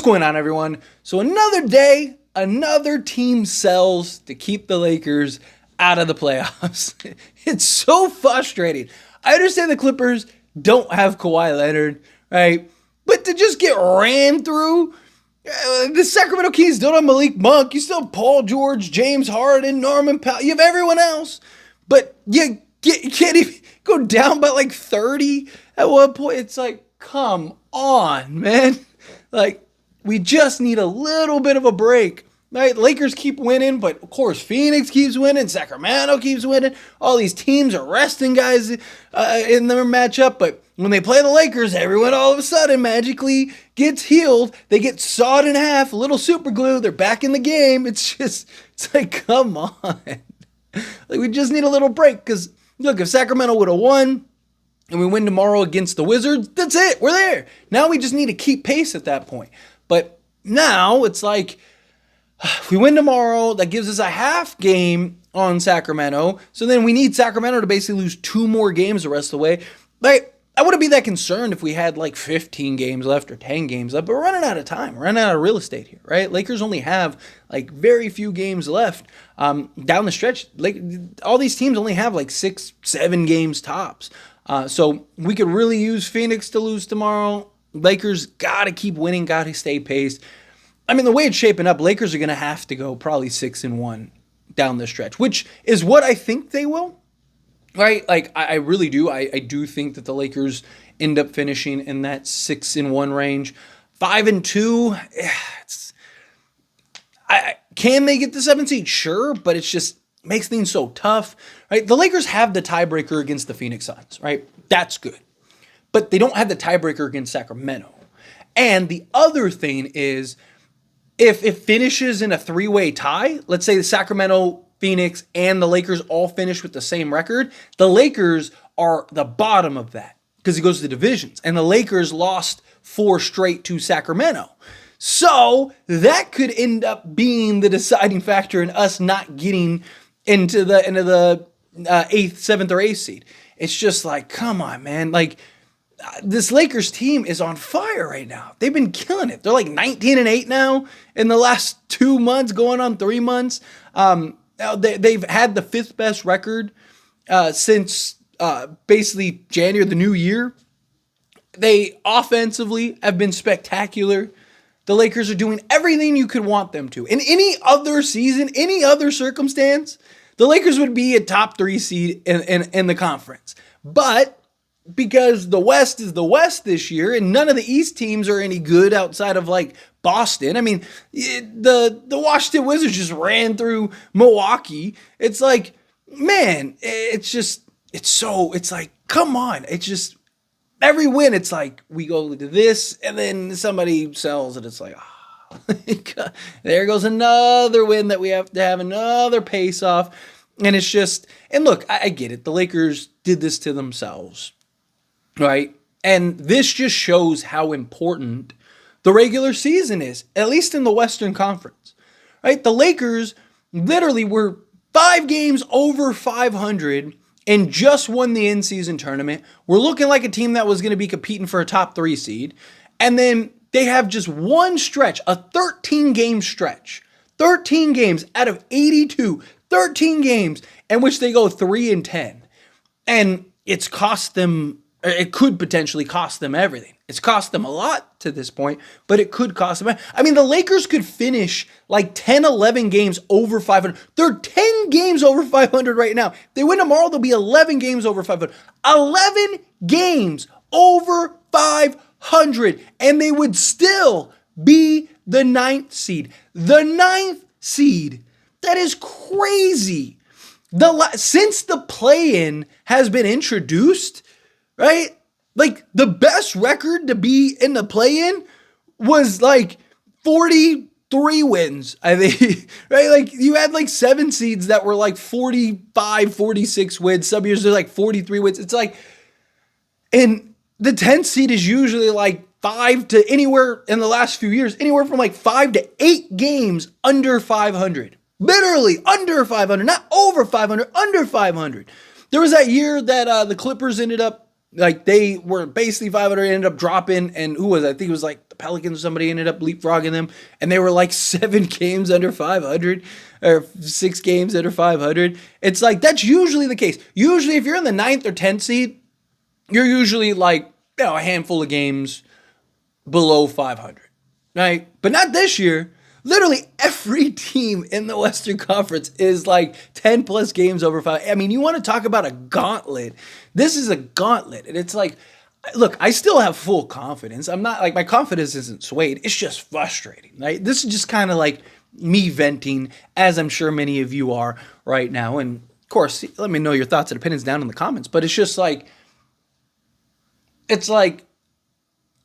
going on, everyone? So another day, another team sells to keep the Lakers out of the playoffs. It's so frustrating. I understand the Clippers don't have Kawhi Leonard, right? But to just get ran through, the Sacramento Kings don't have Malik Monk. You still have Paul George, James Harden, Norman Powell. You have everyone else. But you can't even go down by like 30 at one point. It's like, come on, man. Like, we just need a little bit of a break. Right? Lakers keep winning, but of course Phoenix keeps winning, Sacramento keeps winning. All these teams are resting guys in their matchup, but when they play the Lakers, everyone all of a sudden magically gets healed. They get sawed in half, a little super glue. They're back in the game. It's like, come on. Like, we just need a little break because, look, if Sacramento would have won and we win tomorrow against the Wizards, that's it. We're there. Now we just need to keep pace at that point. But now it's like, if we win tomorrow, that gives us a half game on Sacramento. So then we need Sacramento to basically lose 2 more games the rest of the way. Like, I wouldn't be that concerned if we had like 15 games left or 10 games left, but we're running out of time. We're running out of real estate here, right? Lakers only have like very few games left down the stretch. Like, all these teams only have like 6, 7 games tops. So we could really use Phoenix to lose tomorrow. Lakers got to keep winning, got to stay paced. I mean, the way it's shaping up, Lakers are going to have to go probably 6-1 down the stretch, which is what I think they will, right? Like, I really do. I do think that the Lakers end up finishing in that 6-1 range. 5-2, can they get the 7th seed? Sure, but it's just makes things so tough, right? The Lakers have the tiebreaker against the Phoenix Suns, right? That's good. But they don't have the tiebreaker against Sacramento. And the other thing is, if it finishes in a 3-way tie, let's say the Sacramento, Phoenix, and the Lakers all finish with the same record, the Lakers are the bottom of that because it goes to the divisions. And the Lakers lost 4 straight to Sacramento. So that could end up being the deciding factor in us not getting into the 8th, 7th, or 8th seed. It's just like, come on, man. Like, this Lakers team is on fire right now. They've been killing it. They're like 19-8 now in the last 2 months, going on 3 months. They've had the 5th best record since basically January, the new year. They offensively have been spectacular. The Lakers are doing everything you could want them to. In any other season, any other circumstance, the Lakers would be a top 3 seed in the conference. But because the West is the West this year, and none of the East teams are any good outside of like Boston. I mean, the Washington Wizards just ran through Milwaukee. It's like, man, it's like, come on. It's just every win. It's like we go to this, and then somebody sells it. It's like, there goes another win that we have to have another pace off. And it's just, and look, I get it. The Lakers did this to themselves. Right? And this just shows how important the regular season is, at least in the Western Conference. Right? The Lakers literally were 5 games over 500 and just won the in-season tournament. We're looking like a team that was going to be competing for a top 3 seed. And then they have just one stretch, a 13-game stretch. 13 games out of 82. 13 games in which they go 3-10. And it's cost them. It could potentially cost them everything. It's cost them a lot to this point, but it could cost them. I mean, the Lakers could finish like 10, 11 games over 500. They're 10 games over 500 right now. If they win tomorrow, they'll be 11 games over 500. 11 games over 500, and they would still be the 9th seed. The 9th seed. That is crazy. Since the play-in has been introduced, right? Like, the best record to be in the play-in was like 43 wins, I think, right? Like, you had like 7 seeds that were like 45, 46 wins. Some years they're like 43 wins. It's like, and the 10th seed is usually like 5 to anywhere in the last few years, anywhere from like 5 to 8 games under 500. Literally under 500, not over 500, under 500. There was that year that the Clippers ended up, like, they were basically 500, ended up dropping, and who was it? I think it was like the Pelicans, somebody ended up leapfrogging them, and they were like 7 games under 500 or 6 games under 500. It's like that's usually the case. Usually, if you're in the 9th or 10th seed, you're usually like a handful of games below 500, right? But not this year. Literally every team in the Western Conference is like 10 plus games over 5. I mean, you want to talk about a gauntlet. This is a gauntlet. And it's like, look, I still have full confidence. I'm not like, my confidence isn't swayed. It's just frustrating, right? This is just kind of like me venting, as I'm sure many of you are right now. And of course, let me know your thoughts and opinions down in the comments. But it's just like,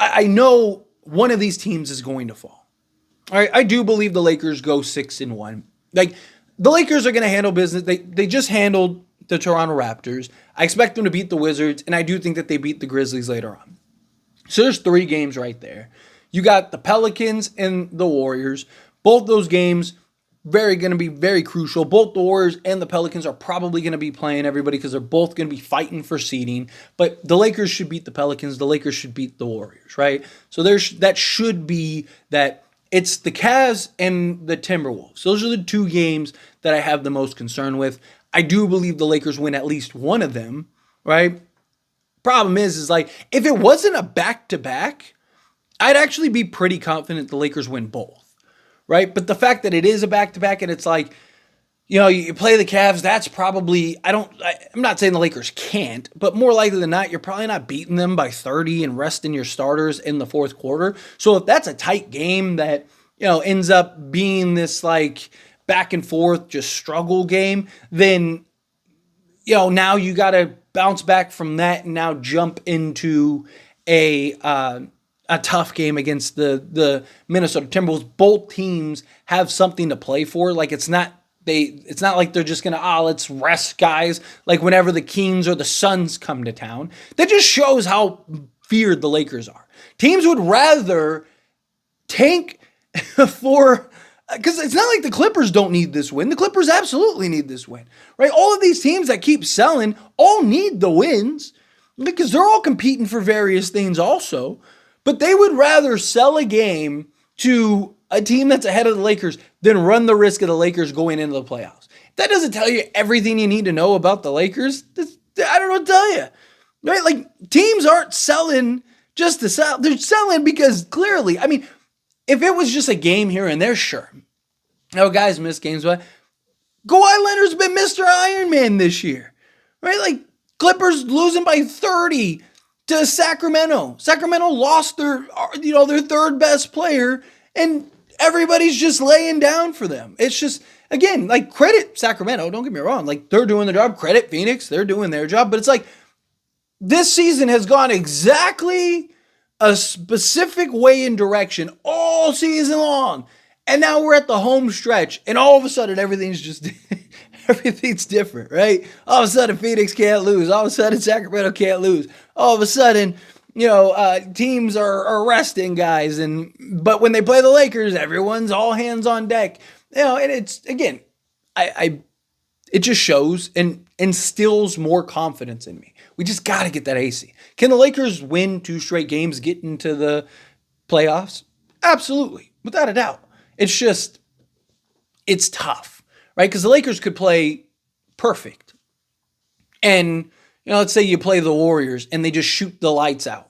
I know one of these teams is going to fall. All right, I do believe the Lakers go 6-1. Like, the Lakers are going to handle business. They just handled the Toronto Raptors. I expect them to beat the Wizards, and I do think that they beat the Grizzlies later on. So there's 3 games right there. You got the Pelicans and the Warriors. Both those games going to be very crucial. Both the Warriors and the Pelicans are probably going to be playing everybody because they're both going to be fighting for seeding. But the Lakers should beat the Pelicans. The Lakers should beat the Warriors, right? So that should be that. It's the Cavs and the Timberwolves. Those are the 2 games that I have the most concern with. I do believe the Lakers win at least one of them, right? Problem is like, if it wasn't a back-to-back, I'd actually be pretty confident the Lakers win both, right? But the fact that it is a back-to-back and it's like, you play the Cavs, that's probably, I'm not saying the Lakers can't, but more likely than not, you're probably not beating them by 30 and resting your starters in the fourth quarter. So if that's a tight game that, ends up being this like back and forth, just struggle game, then, now you got to bounce back from that and now jump into a tough game against the Minnesota Timberwolves. Both teams have something to play for. Like it's not like they're just going to, let's rest guys like whenever the Kings or the Suns come to town. That just shows how feared the Lakers are. Teams would rather tank for, because it's not like the Clippers don't need this win. The Clippers absolutely need this win, right? All of these teams that keep selling all need the wins because they're all competing for various things also. But they would rather sell a game to a team that's ahead of the Lakers than run the risk of the Lakers going into the playoffs. If that doesn't tell you everything you need to know about the Lakers, I don't know what to tell you. Right? Like, teams aren't selling just to sell. They're selling because clearly, I mean, if it was just a game here and there, sure. Guys miss games, but Kawhi Leonard's been Mr. Iron Man this year. Right? Like, Clippers losing by 30 to Sacramento. Sacramento lost their third best player, and everybody's just laying down for them. It's just, again, like, credit Sacramento. Don't get me wrong. Like, they're doing their job. Credit Phoenix. They're doing their job. But it's like, this season has gone exactly a specific way and direction all season long. And now we're at the home stretch, and all of a sudden everything's different, right? All of a sudden Phoenix can't lose. All of a sudden Sacramento can't lose. All of a sudden, teams are resting guys, but when they play the Lakers, everyone's all hands on deck. And it's, again, it just shows and instills more confidence in me. We just got to get that AC. Can the Lakers win 2 straight games, get into the playoffs? Absolutely, without a doubt. It's just, it's tough, right? Because the Lakers could play perfect. And, let's say you play the Warriors and they just shoot the lights out,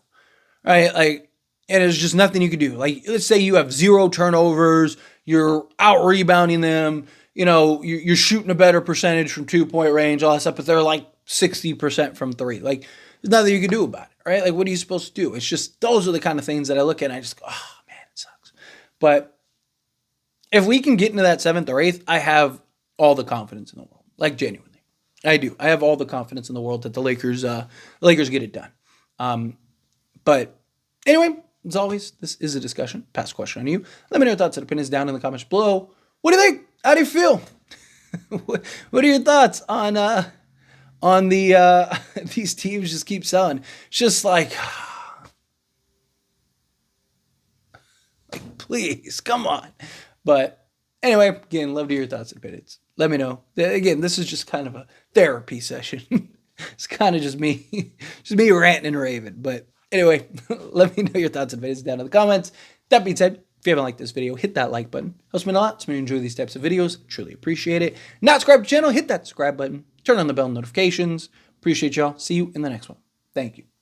right? Like, and there's just nothing you can do. Like, let's say you have 0 turnovers, you're out rebounding them, you're shooting a better percentage from 2-point range, all that stuff, but they're like 60% from 3. Like, there's nothing you can do about it, right? Like, what are you supposed to do? It's just, those are the kind of things that I look at and I just go, oh man, it sucks. But if we can get into that 7th or 8th, I have all the confidence in the world. Like, genuinely. I do. I have all the confidence in the world that the Lakers get it done. But anyway, as always, this is a discussion. Pass the question on you. Let me know your thoughts and opinions down in the comments below. What do you think? How do you feel? What are your thoughts on the these teams just keep selling? It's just like please, come on. But anyway, again, love to hear your thoughts and opinions. Let me know. Again, this is just kind of a therapy session. It's kind of just me ranting and raving. But Anyway, let me know your thoughts and videos down in the comments. That being said, if you haven't liked this video, hit that like button. Helps me a lot. So when you enjoy these types of videos, truly appreciate it. Not subscribed to the channel, hit that subscribe button. Turn on the bell notifications. Appreciate y'all. See you in the next one. Thank you.